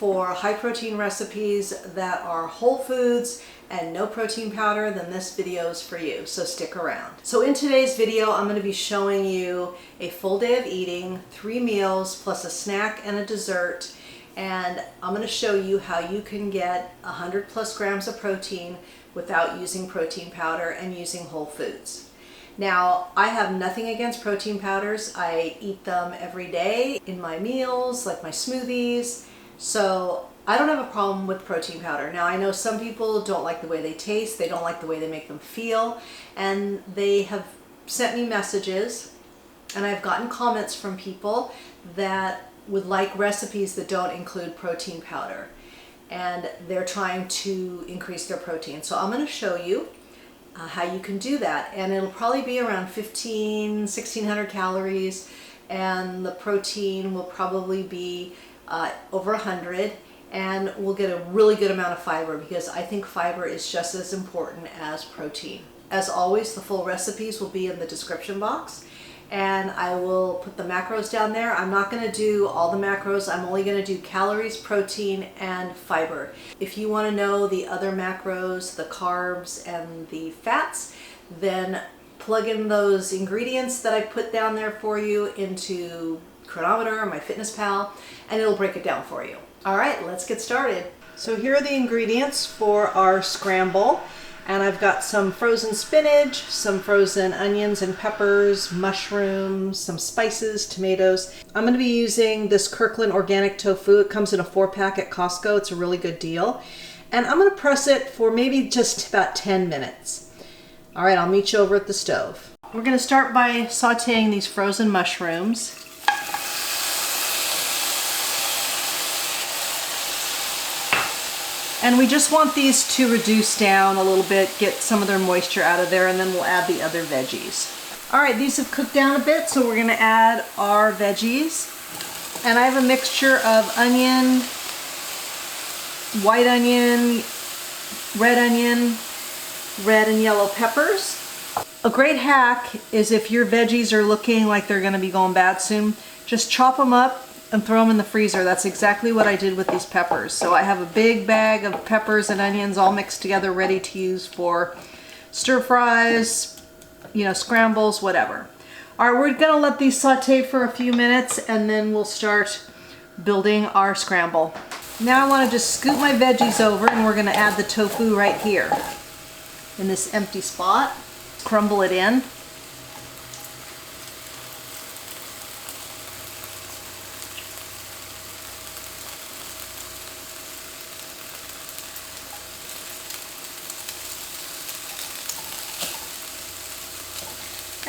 for high protein recipes that are whole foods and no protein powder, then this video is for you, so stick around. So in today's video, I'm going to be showing you a full day of eating, 3 meals plus a snack and a dessert, and I'm going to show you how you can get 100 plus grams of protein without using protein powder and using whole foods. Now, I have nothing against protein powders. I eat them every day in my meals, like my smoothies. So I don't have a problem with protein powder. Now, I know some people don't like the way they taste, they don't like the way they make them feel, and they have sent me messages, and I've gotten comments from people that would like recipes that don't include protein powder, and they're trying to increase their protein. So I'm going to show you how you can do that, and it'll probably be around 1600 calories, and the protein will probably be over 100, and we'll get a really good amount of fiber, because I think fiber is just as important as protein. As always, the full recipes will be in the description box, and I will put the macros down there. I'm not going to do all the macros. I'm only going to do calories, protein, and fiber. If you want to know the other macros, the carbs, and the fats, then plug in those ingredients that I put down there for you into Chronometer or MyFitnessPal, and it'll break it down for you. All right, let's get started. So here are the ingredients for our scramble. And I've got some frozen spinach, some frozen onions and peppers, mushrooms, some spices, tomatoes. I'm going to be using this Kirkland organic tofu. It comes in a 4-pack at Costco. It's a really good deal. And I'm going to press it for maybe just about 10 minutes. All right, I'll meet you over at the stove. We're going to start by sauteing these frozen mushrooms. And we just want these to reduce down a little bit, get some of their moisture out of there, and then we'll add the other veggies. All right, these have cooked down a bit, so we're gonna add our veggies. And I have a mixture of onion, white onion, red and yellow peppers. A great hack is if your veggies are looking like they're gonna be going bad soon, just chop them up and throw them in the freezer. That's exactly what I did with these peppers. So I have a big bag of peppers and onions all mixed together, ready to use for stir fries, scrambles, whatever. All right, we're gonna let these saute for a few minutes, and then we'll start building our scramble. Now I wanna just scoop my veggies over, and we're gonna add the tofu right here in this empty spot. Crumble it in.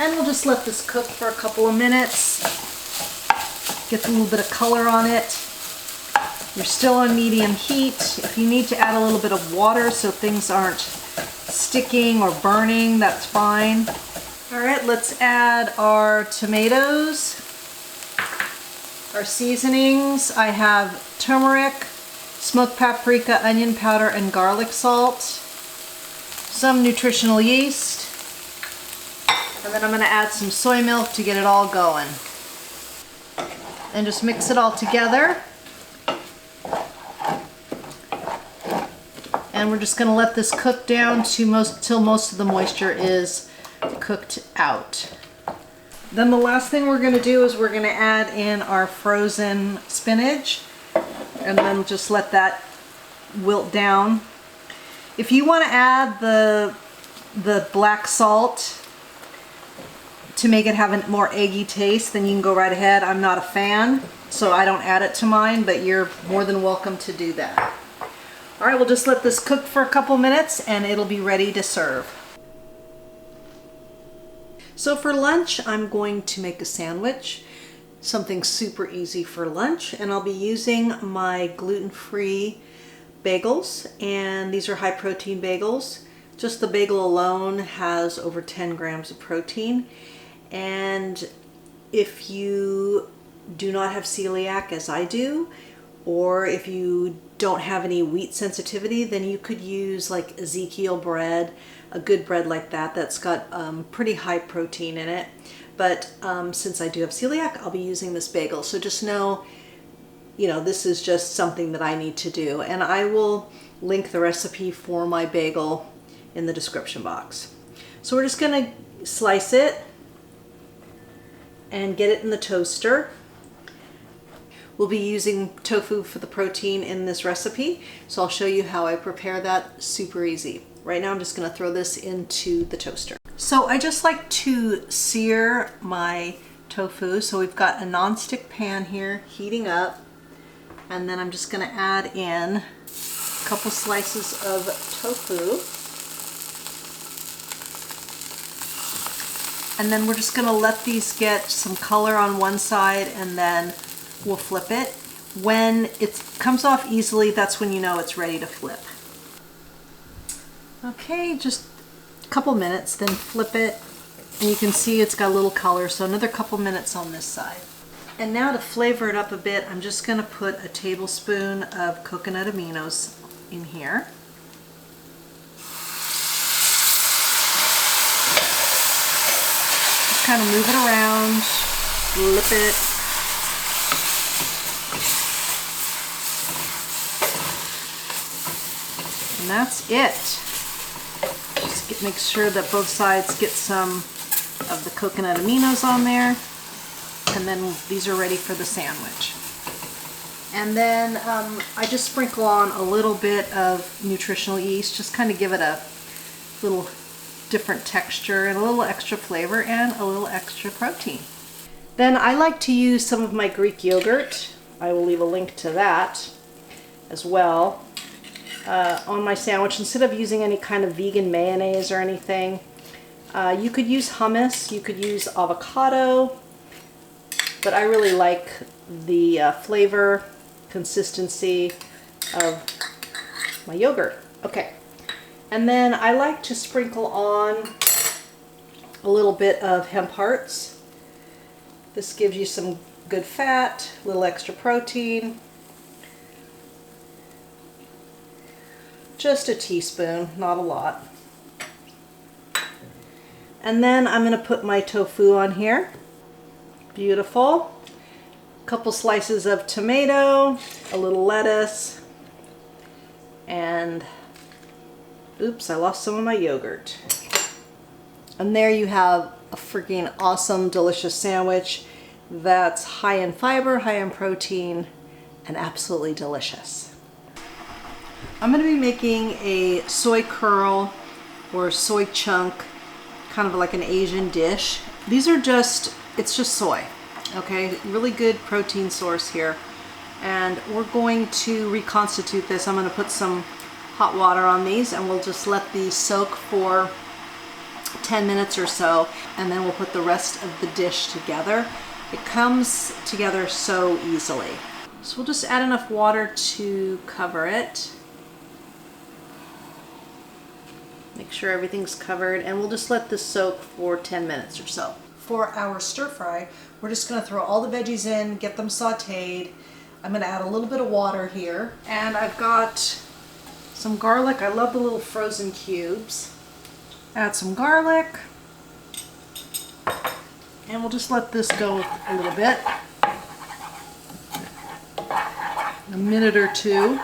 And we'll just let this cook for a couple of minutes. Get a little bit of color on it. You're still on medium heat. If you need to add a little bit of water so things aren't sticking or burning, that's fine. All right, let's add our tomatoes, our seasonings. I have turmeric, smoked paprika, onion powder, and garlic salt, some nutritional yeast, and then I'm going to add some soy milk to get it all going. And just mix it all together. And we're just going to let this cook down till most of the moisture is cooked out. Then the last thing we're going to do is we're going to add in our frozen spinach, and then just let that wilt down. If you want to add the black salt to make it have a more eggy taste, then you can go right ahead. I'm not a fan, so I don't add it to mine, but you're more than welcome to do that. All right, we'll just let this cook for a couple minutes, and it'll be ready to serve. So for lunch, I'm going to make a sandwich, something super easy for lunch, and I'll be using my gluten-free bagels, and these are high protein bagels. Just the bagel alone has over 10 grams of protein. And if you do not have celiac, as I do, or if you don't have any wheat sensitivity, then you could use like Ezekiel bread, a good bread like that that's got pretty high protein in it. But since I do have celiac, I'll be using this bagel. So just know you know, this is just something that I need to do. And I will link the recipe for my bagel in the description box. So we're just gonna slice it and get it in the toaster. We'll be using tofu for the protein in this recipe, so I'll show you how I prepare that. Super easy. Right now I'm just gonna throw this into the toaster. So I just like to sear my tofu. So we've got a non-stick pan here heating up, and then I'm just gonna add in a couple slices of tofu. And then we're just gonna let these get some color on one side, and then we'll flip it. When it comes off easily, that's when you know it's ready to flip. Okay, just a couple minutes, then flip it, and you can see it's got a little color, so another couple minutes on this side. And now to flavor it up a bit, I'm just gonna put a tablespoon of coconut aminos in here. Just kind of move it around, flip it. And that's it. Just make sure that both sides get some of the coconut aminos on there, and then these are ready for the sandwich. And then I just sprinkle on a little bit of nutritional yeast, just kind of give it a little different texture and a little extra flavor and a little extra protein. Then I like to use some of my Greek yogurt. I will leave a link to that as well. On my sandwich, instead of using any kind of vegan mayonnaise or anything. You could use hummus, you could use avocado, but I really like the flavor, consistency of my yogurt. Okay, and then I like to sprinkle on a little bit of hemp hearts. This gives you some good fat, a little extra protein. Just a teaspoon, not a lot. And then I'm going to put my tofu on here. Beautiful. A couple slices of tomato, a little lettuce, and oops, I lost some of my yogurt. And there you have a freaking awesome, delicious sandwich that's high in fiber, high in protein, and absolutely delicious. I'm going to be making a soy curl or soy chunk, kind of like an Asian dish. These are just, it's just soy, okay? Really good protein source here. And we're going to reconstitute this. I'm going to put some hot water on these, and we'll just let these soak for 10 minutes or so, and then we'll put the rest of the dish together. It comes together so easily. So we'll just add enough water to cover it. Make sure everything's covered, and we'll just let this soak for 10 minutes or so. For our stir fry, we're just going to throw all the veggies in, get them sauteed. I'm going to add a little bit of water here, and I've got some garlic. I love the little frozen cubes. Add some garlic, and we'll just let this go a little bit, a minute or two.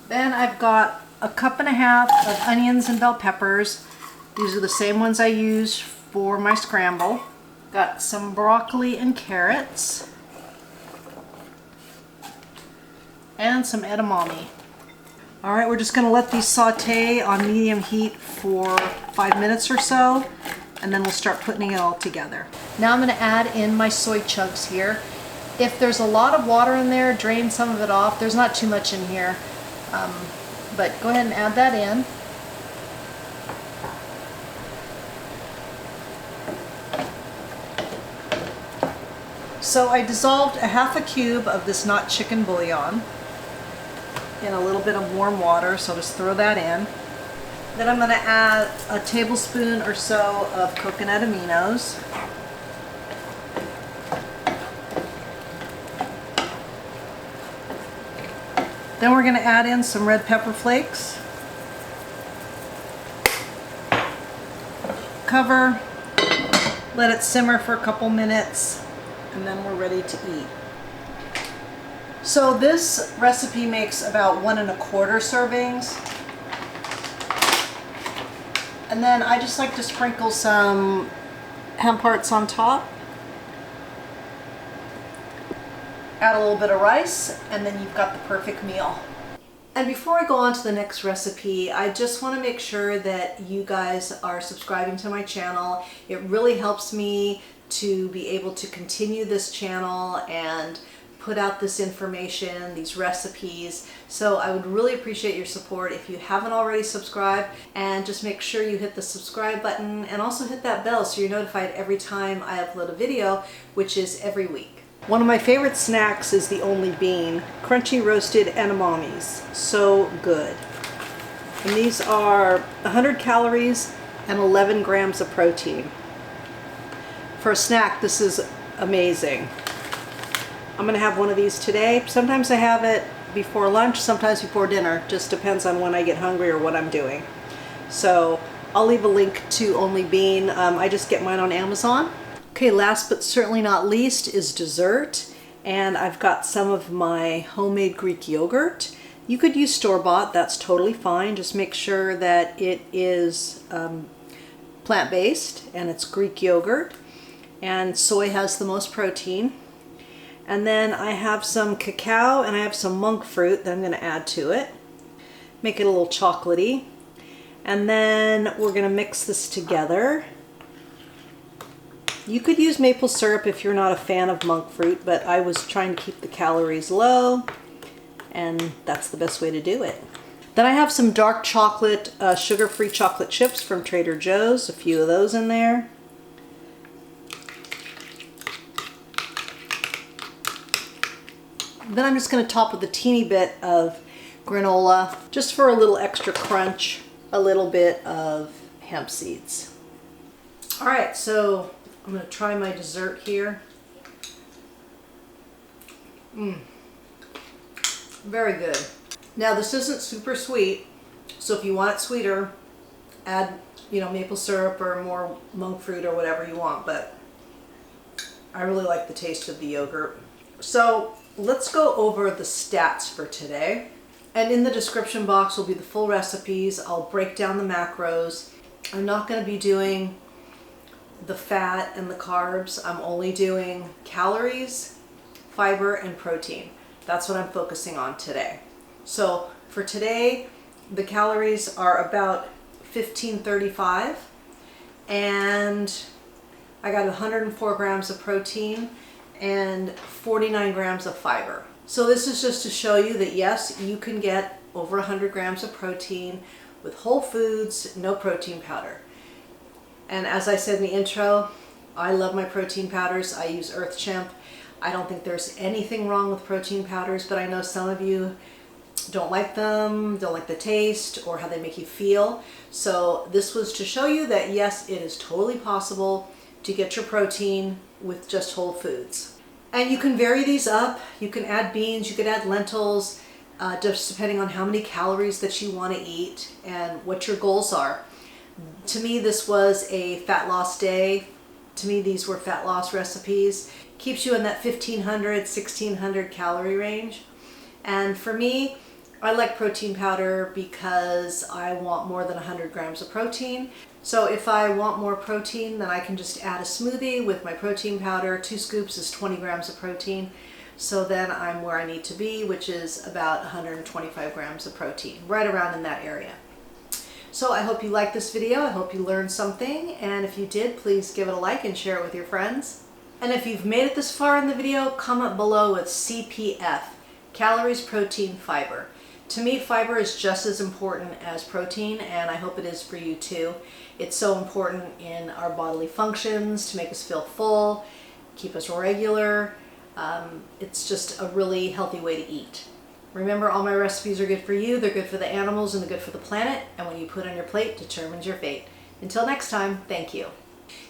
Then I've got a cup and a half of onions and bell peppers. These are the same ones I use for my scramble. Got some broccoli and carrots. And some edamame. Alright, we're just going to let these saute on medium heat for 5 minutes or so, and then we'll start putting it all together. Now I'm going to add in my soy chunks here. If there's a lot of water in there, drain some of it off. There's not too much in here. But go ahead and add that in. So I dissolved a half a cube of this not chicken bouillon in a little bit of warm water, so just throw that in. Then I'm going to add a tablespoon or so of coconut aminos. Then we're going to add in some red pepper flakes. Cover, let it simmer for a couple minutes, and then we're ready to eat. So this recipe makes about 1 1/4 servings. And then I just like to sprinkle some hemp hearts on top. Add a little bit of rice, and then you've got the perfect meal. And before I go on to the next recipe, I just want to make sure that you guys are subscribing to my channel. It really helps me to be able to continue this channel and put out this information, these recipes. So I would really appreciate your support if you haven't already subscribed, and just make sure you hit the subscribe button and also hit that bell so you're notified every time I upload a video, which is every week. One of my favorite snacks is the Only Bean, crunchy roasted edamames. So good. And these are 100 calories and 11 grams of protein. For a snack, this is amazing. I'm gonna have one of these today. Sometimes I have it before lunch, sometimes before dinner. Just depends on when I get hungry or what I'm doing. So I'll leave a link to Only Bean. I just get mine on Amazon. Okay, last but certainly not least is dessert. And I've got some of my homemade Greek yogurt. You could use store-bought, that's totally fine. Just make sure that it is plant-based and it's Greek yogurt. And soy has the most protein. And then I have some cacao and I have some monk fruit that I'm going to add to it. Make it a little chocolatey. And then we're going to mix this together. You could use maple syrup if you're not a fan of monk fruit, but I was trying to keep the calories low, and that's the best way to do it. Then I have some dark chocolate, sugar-free chocolate chips from Trader Joe's, a few of those in there. Then I'm just going to top with a teeny bit of granola, just for a little extra crunch, a little bit of hemp seeds. All right, so I'm going to try my dessert here. Very good. Now this isn't super sweet, so if you want it sweeter, add, maple syrup or more monk fruit or whatever you want, but I really like the taste of the yogurt. So let's go over the stats for today. And in the description box will be the full recipes. I'll break down the macros. I'm not going to be doing the fat and the carbs. I'm only doing calories, fiber, and protein. That's what I'm focusing on today. So for today, the calories are about 1535, and I got 104 grams of protein and 49 grams of fiber. So this is just to show you that yes, you can get over 100 grams of protein with whole foods, no protein powder. And as I said in the intro, I love my protein powders. I use Earth Chimp. I don't think there's anything wrong with protein powders, but I know some of you don't like them, don't like the taste, or how they make you feel. So this was to show you that yes, it is totally possible to get your protein with just whole foods. And you can vary these up. You can add beans, you could add lentils, just depending on how many calories that you want to eat and what your goals are. To me, this was a fat loss day. To me, these were fat loss recipes. Keeps you in that 1500, 1600 calorie range. And for me, I like protein powder because I want more than 100 grams of protein. So if I want more protein, then I can just add a smoothie with my protein powder. 2 scoops is 20 grams of protein. So then I'm where I need to be, which is about 125 grams of protein, right around in that area. So I hope you liked this video. I hope you learned something. And if you did, please give it a like and share it with your friends. And if you've made it this far in the video, comment below with CPF, calories, protein, fiber. To me, fiber is just as important as protein, and I hope it is for you too. It's so important in our bodily functions to make us feel full, keep us regular. It's just a really healthy way to eat. Remember, all my recipes are good for you, they're good for the animals, and they're good for the planet, and what you put on your plate determines your fate. Until next time, thank you.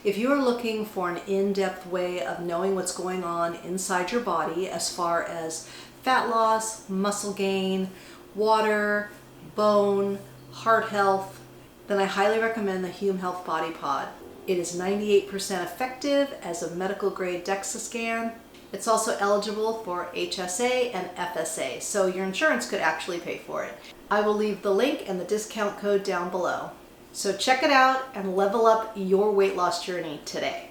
If you are looking for an in-depth way of knowing what's going on inside your body as far as fat loss, muscle gain, water, bone, heart health, then I highly recommend the Hume Health Body Pod. It is 98% effective as a medical grade DEXA scan. It's also eligible for HSA and FSA, so your insurance could actually pay for it. I will leave the link and the discount code down below. So check it out and level up your weight loss journey today.